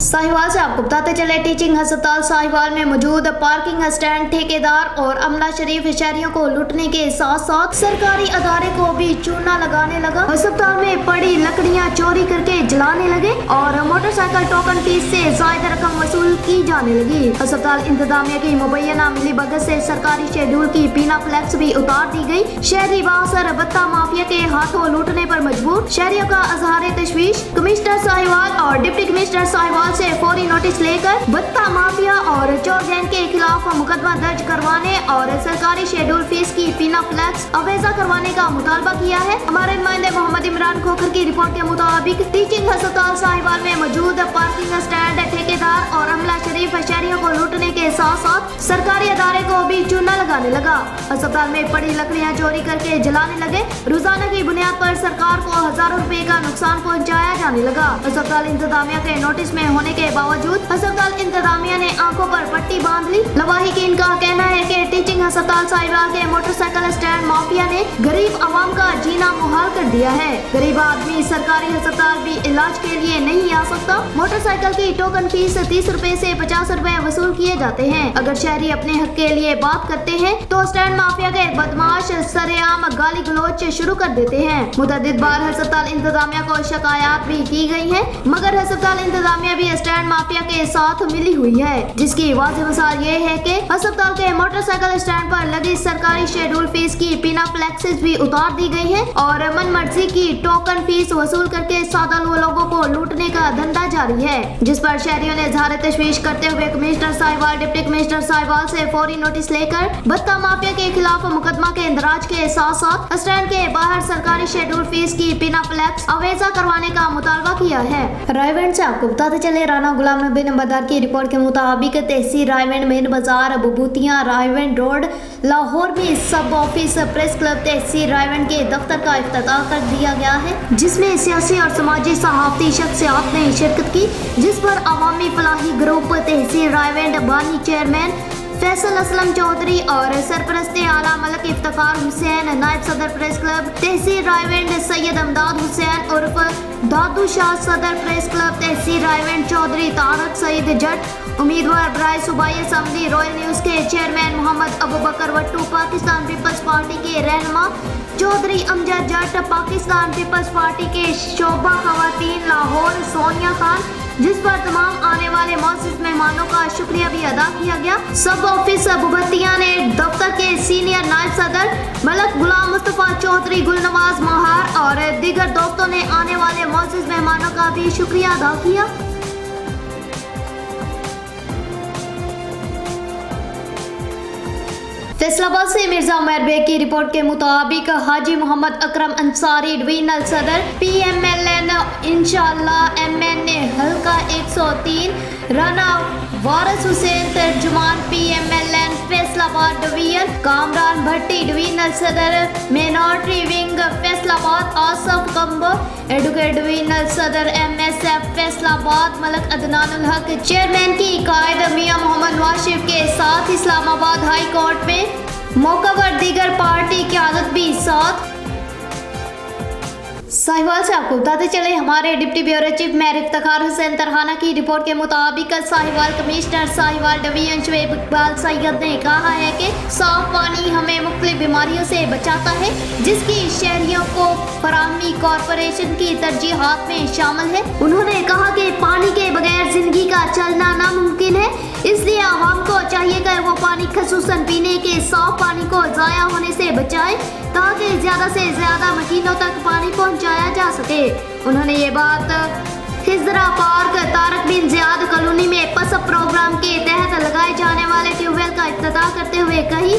साहिवाल से आपको बताते चले, टीचिंग अस्पताल साहिवाल में मौजूद पार्किंग स्टैंड ठेकेदार और अमला शरीफ शहरियों को लूटने के साथ साथ सरकारी अदारे को भी चूना लगाने लगा। अस्पताल में पड़ी लकड़ियां चोरी करके जलाने लगे और मोटरसाइकिल टोकन फीस से ज्यादा रकम वसूल की जाने लगी। अस्पताल इंतजामिया की मुबैना मिली भगत से सरकारी शेड्यूल की पीना फ्लैक्स भी उतार दी गई। शहरी बासर बत्ता माफिया के हाथों लूटने पर मजबूर, शहरियों का अजहार तशवीश। कमिश्नर साहिवाल और डिप्टी कमिश्नर साहिवाल से फौरी नोटिस लेकर बत्ता माफिया और चोर गैंग के खिलाफ मुकदमा दर्ज करवाने और सरकारी शेड्यूल फीस की पीना फ्लैक्स अवेजा करवाने का मुतालबा किया है। हमारे नुमाइंदे मोहम्मद इमरान खोखर की रिपोर्ट के मुताबिक टीचिंग अस्पताल साहिवाल में मौजूद पार्किंग स्टैंड ठेकेदार और अमला शरीफ शहरियों को लूटने के साथ साथ सरकारी अदारे को भी चूना लगाने लगा। अस्पताल में पड़ी लकड़ियां चोरी करके जलाने लगे। रोजाना की बुनियाद पर सरकार को हजारों रुपए का नुकसान पहुंचाया जाने लगा। अस्पताल इंतजामिया के नोटिस में होने के बावजूद अस्पताल इंतजामिया ने आंखों पर पट्टी बांध ली। लवाहिकीन का कहना है कि टीचिंग अस्पताल साहिवाल के मोटरसाइकिल स्टैंड माफिया ने गरीब आवाम का जीना मुहाल कर दिया है। गरीब आदमी सरकारी अस्पताल भी इलाज के लिए नहीं आ सकता। मोटरसाइकिल की टोकन फीस 30 रुपए से 50 रुपए वसूल किए जाते हैं। अगर शहरी अपने हक के लिए बात करते हैं तो स्टैंड माफिया के बदमाश सरेआम गाली गलौच शुरू कर देते हैं। मुतअद्दिद बार अस्पताल इंतजामिया को शिकायत भी की गई है, मगर अस्पताल इंतजामिया भी स्टैंड माफिया के साथ मिली हुई है, जिसकी वाज़ेह मिसाल ये है कि अस्पताल के मोटरसाइकिल स्टैंड पर लगी सरकारी शेड्यूल फीस की पीना फ्लैक्सेस भी उतार दी गई है और मन मर्जी की टोकन फीस वसूल करके सादा लोगों को लूटने का धंधा जारी है, जिस पर शहरियों ने इजहार तशवीश करते हुए commissioner Sahiwal, deputy commissioner Sahiwal से फौरी नोटिस लेकर बत्ता माफिया के खिलाफ मुकदमा के इंदराज के साथ साथ स्टैंड के बाहर सरकारी शेड्यूल फीस की पीना फ्लैक्स अवेजा करवाने का मुतालबा किया है। रायगढ़ से आपको बताते चले, राना गुलाम नबी नंबरदार की रिपोर्ट के मुताबिक तहसील रायगढ़ मेन बाजार बबूतिया रायगढ़ रोड लाहौर में सब ऑफिस प्रेस क्लब तहसील रायगढ़ के दफ्तर का इफ्तिताह कर दिया गया है, जिसमें सियासी और समाजी सहाफती शख्सियात ने शिरकत की, जिस पर अवामी फलाही ग्रुप तहसील रायगढ़ बानी चेयरमैन फैसल असलम चौधरी और सरपरस्ते आला मलक इफ्तिखार हुसैन, नायब सदर प्रेस क्लब तहसील रायगढ़ सैयद अमदाद हुसैन उर्फ दादू शाह, सदर प्रेस क्लब तहसील रायगढ़ चौधरी तारक सईद जट, उम्मीदवार बराए सूबाई असम्बली रॉयल न्यूज़ के चेयरमैन मोहम्मद अबू बकर वट्टू, पाकिस्तान पीपल्स पार्टी के रहनुमा चौधरी अमजद जट, पाकिस्तान पीपल्स पार्टी के शोभा खवातीन लाहौर सोनिया खान, जिस पर तमाम आने वाले मौजूद मेहमानों का शुक्रिया भी अदा किया गया। सब ऑफिस बबूतिया ने दफ्तर के सीनियर नायब सदर मलक गुलाम मुस्तफा चौधरी, गुलनवाज मोहार और दीगर दोस्तों ने आने वाले मौजूद मेहमानों का भी शुक्रिया अदा किया। फैसलाबाद से मिर्जा उमर बेग की रिपोर्ट के मुताबिक हाजी मोहम्मद अकरम अंसारी डिवीजनल सदर PMLN इंशाअल्लाह MN हल्का 103, राना वारिस हुसैन तर्जुमान PMLN फैसलाबाद डिवीजन, कामरान भट्टी डिवीजनल सदर minority wing Faisalabad, Asaf combo advocate divisional सदर MSF फैसलाबाद, मलक अदनानुल हक चेयरमैन की कायद मियां मोहम्मद वाशिफ के साथ इस्लामाबाद हाई कोर्ट में मौका पर दीगर पार्टी क़यादत भी साथ। साहिवाल से आपको बताते चले, हमारे डिप्टी ब्यूरो चीफ मेयर इफ्तिखार हुसैन तरहाना की रिपोर्ट के मुताबिक साहिवाल कमिश्नर साहिवाल डिवीजन शुएब इकबाल सैयद ने कहा है कि साफ पानी हमें मुख्तलिफ बीमारियों से बचाता है, जिसकी शहरियों को फराहमी कॉरपोरेशन की तरजीहात में शामिल है। उन्होंने कहा कि पानी के बगैर जिंदगी का चलना नामुमकिन है, इसलिए आवाम को चाहिए कि वो पानी खसूसन पीने के साफ पानी को ज़ाया होने से बचाए, ताकि ज़्यादा से ज़्यादा मकीनों तक पानी पहुंचाया जा सके। उन्होंने ये बात हिजरा पार्क तारक बिन ज़ियाद कॉलोनी में पसप प्रोग्राम के तहत लगाए जाने वाले ट्यूबवेल का इफ्तिताह करते हुए कही।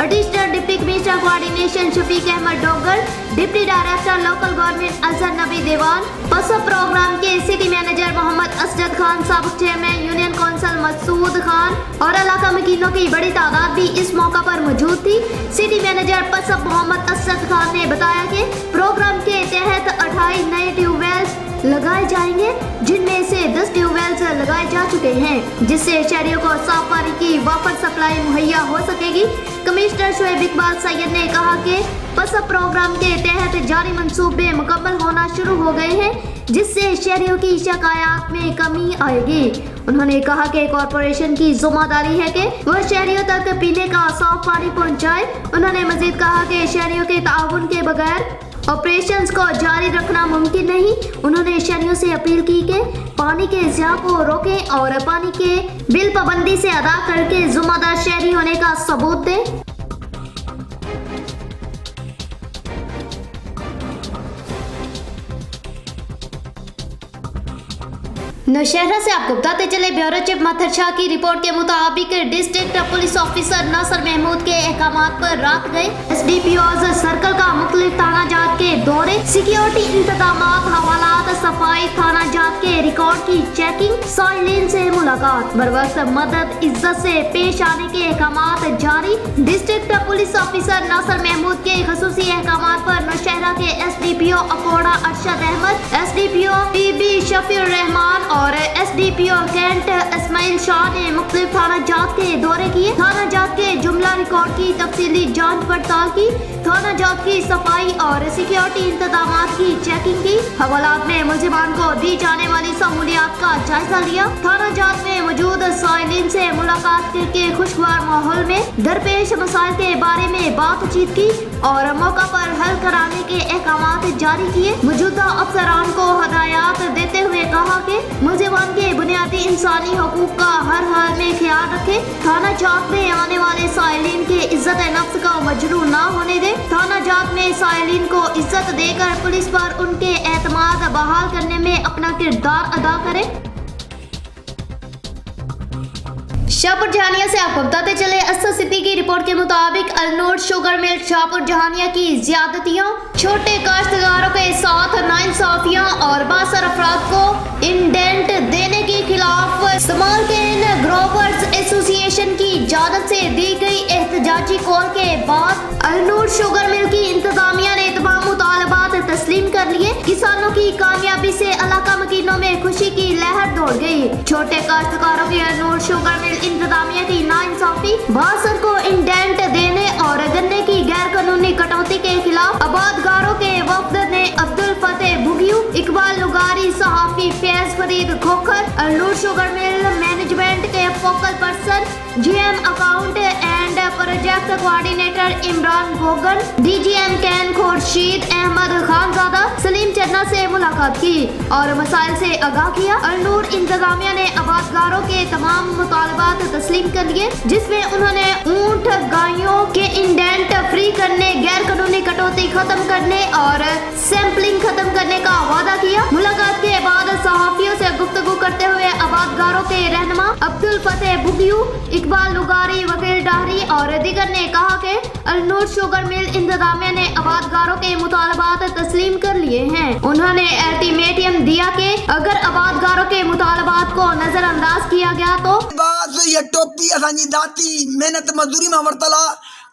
Additional deputy commissioner coordination Shafiq Ahmed Dogar, deputy director local government Azhar Nabi Dewan, पसप प्रोग्राम के सिटी मैनेजर मोहम्मद असजद खान, साबिक chairman union council Masood Khan और इलाका मकीनों की बड़ी तादाद भी इस मौका पर मौजूद थी। सिटी मैनेजर पसप मोहम्मद असजद खान ने बताया कि प्रोग्राम के तहत 28 नए ट्यूबवेल्स लगाए जाएंगे, जिनमें से 10 ट्यूबवेल्स लगाए जा चुके हैं, जिससे शहरियों को साफ पानी की वाफर सप्लाई मुहैया हो सकेगी। कमिश्नर शुएब इकबाल सैयद ने कहा कि पसप प्रोग्राम के तहत जारी मंसूबे मुकम्मल होना शुरू हो गए हैं। जिससे शहरियों की शिकायत में कमी आएगी। उन्होंने कहा कि कॉरपोरेशन की जिम्मेदारी है कि वह शहरियों तक पीने का साफ पानी पहुंचाए। उन्होंने मजीद कहा कि शहरियों के ताउन के बगैर ऑपरेशंस को जारी रखना मुमकिन नहीं। उन्होंने शहरियों से अपील की कि पानी के ज़िया को रोकें और पानी के बिल पाबंदी से अदा करके जिम्मेदार शहरी होने का सबूत दें। नौशहरा से आपको बताते चले, ब्यूरो चीफ मथर शाह की रिपोर्ट के मुताबिक district police officer Nasir Mahmood के अहकामात पर रात गए SDPOs सर्कल का मुख्तलिफ थाना जात के दौरे, सिक्योरिटी इंतजामात, हवालात, सफाई, थाना जात के रिकॉर्ड की चेकिंग, साइलिन से मुलाकात, बर वक्त मदद इज्जत से पेश आने के अहकामात जारी। District police officer Nasir Mahmood के खसूसी अहकामात पर नौशहरा के SDPO Akoda Arshad Ahmad, SDPO PB Shafeer Rahman और SDPO कैंट इस्माइल शाह ने मुख्तलिफ थाना जात के दौरे किए। थाना जात के जुमला रिकॉर्ड की तफसीली जांच पड़ताल की, थाना जात की सफाई और सिक्योरिटी इंतजामात की चेकिंग की, हवालात में मुलजिमान को दी जाने वाली सहूलियात का जायजा लिया। थाना जात में मौजूद साइलिन से मुलाकात करके खुशगवार माहौल में दरपेश मसाइल के बारे में बातचीत की और मौका पर हल कराने के अहकामात जारी किए। मौजूदा अफसरान को हदायत देते हुए कहा कि मुलजिमान के बुनियादी इंसानी हकूक का हर हाल में ख्याल रखे। थाना जात में आने वाले साइलिन के इज्जत नफ्स का मजरू ना होने दे। थाना जात में साइलिन को इज्जत देकर पुलिस पर उनके एतमाद बहाल करने में अपना किरदार अदा करे। शाहपुर जहानिया से आपको बताते चले, असद सिद्दीकी की रिपोर्ट के मुताबिक अलनूर शुगर मिल शाहपुर जहानिया की ज्यादतियां, छोटे काश्तकारों के साथ नाइंसाफियां और बासर अफराद को इंडेंट देने के खिलाफ स्मॉल ग्रोवर्स एसोसिएशन की जानिब से दी गई एहतजाजी कॉल के बाद अलनूर शुगर मिल की इंतजामिया ने तमाम मुतालबात तस्लीम कर लिए। किसानों की कामयाबी से इलाका मकीनों में खुशी की लहर दौड़ गई। छोटे काश्तकारों की अलनूर शुगर मिल इंतजामिया की नाइंसाफी, बासर को इंडेंट देने और गन्ने की गैर कानूनी कटौती के खिलाफ आबादगारों के वफद ने अब्दुल फतेह बुगियू, इकबाल लुगारी, सहाफी Faiz Farid Khokhar, Alnoor sugar mill management के focal person, GM account and project coordinator Imran Gogan, DGM cane Khurshid Ahmed Khanzada, Saleem Channa से मुलाकात की और मसाइल से आगाह किया। अलनूर इंतजामिया ने आबादगारों के तमाम मुतालबात तस्लीम कर लिए, जिसमें उन्होंने ऊंट गायों के इंडेंट फ्री करने, गैर कानूनी कटौती खत्म करने और सैंपलिंग खत्म करने का वादा किया। मुलाकात के बाद सहाफियों से गुफ्तगू करते हुए आबादगारों के रहनुमा अब्दुल फतेह बुगियू, इकबाल लुगारी, वकील डाहरी और दीगर ने कहा कि अलनूर शुगर मिल इंतजामिया ने आबादगारों के मुतालबात तस्लीम कर लिए हैं। उन्होंने अल्टीमेटम दिया कि अगर आबादगारों के मुतालबात को नजरअंदाज किया गया तो ये टोपी असांजी दाती मेहनत मजदूरी में वरतला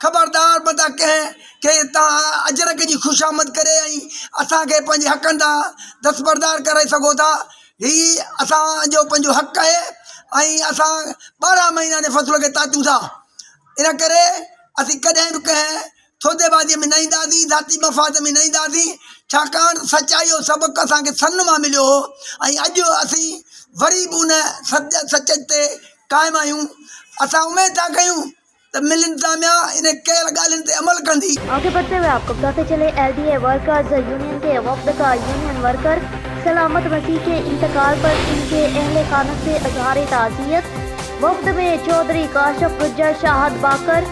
खबरदार बता कहें कि तव्हां अजरक जी खुशामद करे ऐं असांखे पंहिंजे हक़नि तां दस्तबरदार करे सघो था। ही असांजो पंहिंजो हक़ आहे ऐं असां 12 महीना जे फ़सुल खे तातियूं था। इन करे असीं कॾहिं बि कंहिं सौदेबाज़ीअ में न ईंदासीं, ज़ाती मफ़ाद में न ईंदासीं, छाकाणि सचाई जो सबक़ु असांखे सन मां मिलियो हो ऐं अॼु असीं वरी बि उन सच ते क़ाइमु आहियूं। असां उमेद था कयूं त मिल इंतजामिया इन कयल ॻाल्हियुनि ते अमल कंदी। आगे बढ़ते हुए आपको बताते चले, LDA वर्कर्स यूनियन के वफद का यूनियन वर्कर सलामत मसीह के इंतकाल पर उनके अहले खाना से इज़हार ताज़ियत। वफद में चौधरी काशिफ गुज्जर, शाहद बाकर,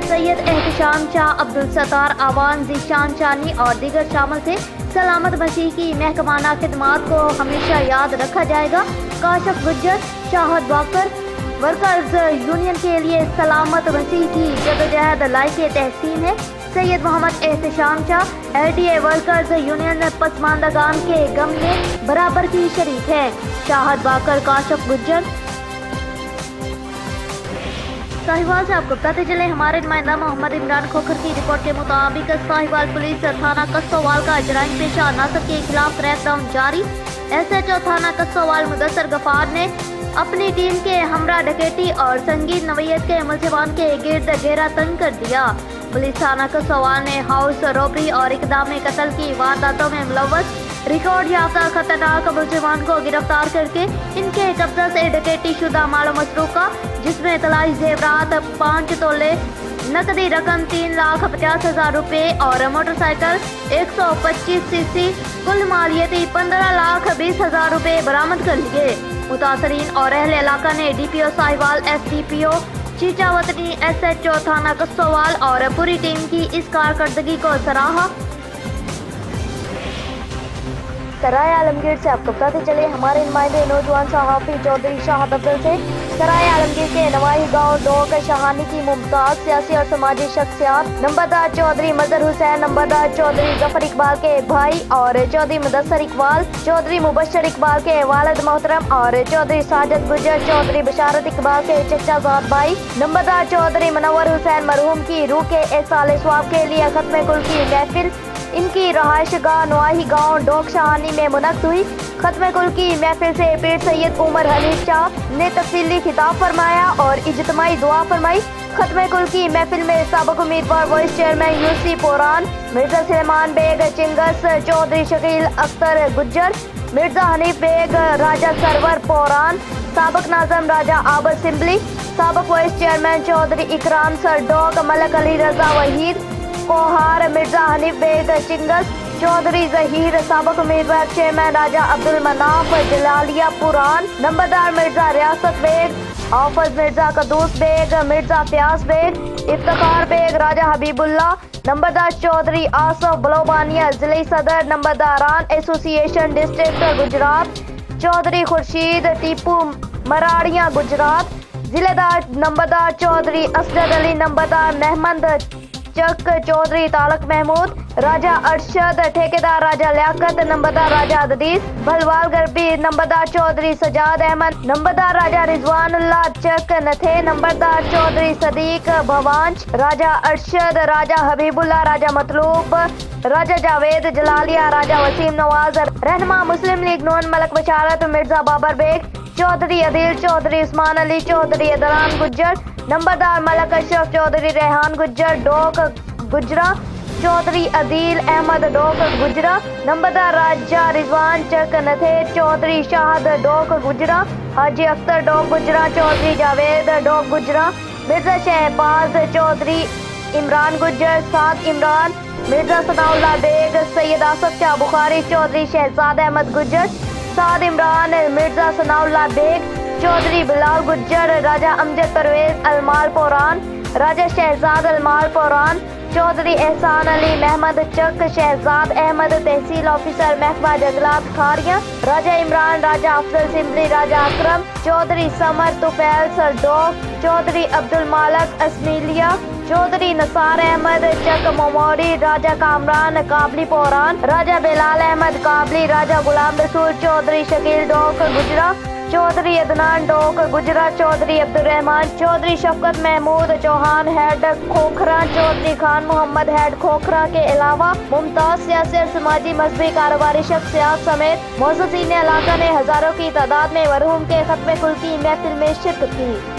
सैयद एहतशाम शाह, अब्दुल सत्तार आवान, ज़ीशान शानी और दीगर शामिल थे। सलामत मसीह की महकमाना खिदमात को हमेशा याद रखा जाएगा। काशिफ गुज्जर, शाहद बाकर, वर्कर्स यूनियन के लिए सलामत मसीह की जदोजहद लायके तहसीन है। Syed Muhammad Ehtesham Shah, LDA workers union पसमानदगान के गम में बराबर की शरीक है। शाहद बाकर, काशिफ गुज्जर। साहिवाल से आपको बताते चले, हमारे नुमाइंदा मोहम्मद इमरान खोखर की रिपोर्ट के मुताबिक साहिवाल पुलिस थाना कस्तोवाल का जराइम पेशा नासिर के खिलाफ क्रैकडाउन जारी। SHO थाना कस्तोवाल मुदस्सर गफार ने अपनी टीम के हमरा डकैती और संगीन नवैयत के मुलजिमान के गिर्द घेरा तंग कर दिया। पुलिस थाना कस्तोवाल ने हाउस रॉबरी और इक़दाम कत्ल की वारदातों में मुलव्वस रिकॉर्ड याफ्ता खतरनाक मुलजिमान को गिरफ्तार करके इनके कब्जा से डकैती शुदा माल मसरूका, जिसमें तलाई जेवरात 5 तोले, नकदी रकम 3,50,000 रुपये और मोटरसाइकिल 125 सीसी, कुल मालियती 15,20,000 रुपये बरामद कर लिए। मुतासरीन और अहले इलाका ने DPO Sahiwal, SDPO Chichawatni, SHO थाना कस्सोवाल और पूरी टीम की इस कारकर्दगी को सराहा। सराय आलमगीर से आपको बताते चले हमारे नुमाइंदे नौजवान सहाफ़ी चौधरी शाहद अफजल से सराय आलमगीर के नवाही गांव डोक शहानी की मुमताज सियासी और समाजी शख्सियात नंबरदार चौधरी मजहर हुसैन, नंबरदार चौधरी जफर इकबाल के भाई और चौधरी मुदस्सर इकबाल, चौधरी मुबशर इकबाल के वालिद मोहतरम और चौधरी साजिद गुजर, चौधरी बशारत इकबाल के चचाजाद भाई, नंबरदार चौधरी मुनव्वर हुसैन मरहूम की रूह के एहसाल स्वाब के लिए खत्म कुल की महफिल इनकी रहायश गाह नवाही गांव डोक शहानी में मुनक़्क़िद हुई। खत्म कुल की महफिल से पीर सैयद उमर हनीफ शाह ने तफसीली खिताब फरमाया और इज्तिमाई दुआ फरमाई। खत्म कुल की महफिल में साबिक़ उम्मीदवार vice chairman UC Poran, Mirza Suleman Baig Chingas, Chaudhry Shakeel Akhtar Gujjar, Mirza Hanif Baig, Raja Sarwar Poran, साबिक़ नाज़िम राजा आबद सिंबली, साबिक़ वाइस चेयरमैन चौधरी इकराम सर डोक, मलक अली रजा वहीद कोहार, मिर्जा हनीफ बेग चिंगस, चौधरी जहीर, साबिक़ उम्मीदवार चेयरमैन राजा अब्दुल मनाफ जलालिया पुरान, नंबरदार मिर्जा रियासत बेग, हाफिज मिर्जा कदूस बेग, मिर्जा फयाज बेग, इफ्तिखार बेग, राजा हबीबुल्ला, नंबरदार चौधरी आसफ बलोबानिया जिले सदर, नंबरदारान एसोसिएशन डिस्ट्रिक्ट गुजरात, चौधरी खुर्शीद टीपू मराड़िया गुजरात, जिलेदार नंबरदार चौधरी असद अली, नंबरदार महमद चक, चौधरी तालक महमूद, राजा अरशद, ठेकेदार राजा लियाकत, नंबरदार राजा अदीस भलवाल गरबी, नंबरदार चौधरी सजाद अहमद, नंबरदार राजा रिजवानुल्लाह चक नथे, नंबरदार चौधरी सदीक भवांच, राजा अरशद, राजा हबीबुल्लाह, राजा मतलूब, राजा जावेद जलालिया, राजा वसीम नवाज, रहनुमा मुस्लिम लीग नून मलक बशारत, मिर्जा बाबर बेग, चौधरी अदील, चौधरी उस्मान अली, चौधरी अदरान गुज्जर, नंबरदार मलक अशरफ, चौधरी रेहान गुज्जर डोक गुजरा, चौधरी अदील अहमद डोक गुजरा, नंबरदार राजा रिजवान चक नथे, चौधरी शाहद डोक गुजरा, हाजी अख्तर डोक गुजरा, चौधरी जावेद डोक गुजरा, मिर्जा शहबाज चौधरी इमरान गुज्जर, साद इमरान, मिर्जा सनाउल्लाह बेग, सैयद आसफ शाह बुखारी, चौधरी शहजाद अहमद गुज्जर, साद इमरान, मिर्जा सनाउल्लाह बेग, चौधरी बिलाल गुज्जर, राजा अमजद परवेज अलमाल पोरान, राजा शहजाद अलमाल पोरान, चौधरी एहसान अली महमद चक, शहजाद अहमद तहसील ऑफिसर महकमा जंगलात खारिया, राजा इमरान, राजा अफजल सिंबली, राजा अकरम, चौधरी समर तुफैल सरडोक, चौधरी अब्दुल मालक असमीलिया, चौधरी नसार अहमद चक मोमोरी, राजा कामरान काबली पोरान, राजा बेलाल अहमद काबली, राजा गुलाम रसूल चौधरी शकील डोक गुजरा, चौधरी अदनान डोक गुजरा, चौधरी अब्दुलरहमान, चौधरी शफकत महमूद चौहान हेड खोखरा, चौधरी खान मोहम्मद हेड खोखरा के अलावा मुमताज सियासी और समाजी मजहबी कारोबारी शख्सियात समेत मौजूदीन इलाका ने हजारों की तादाद में मरहूम के खत्म कुल की महफिल में शिरकत की।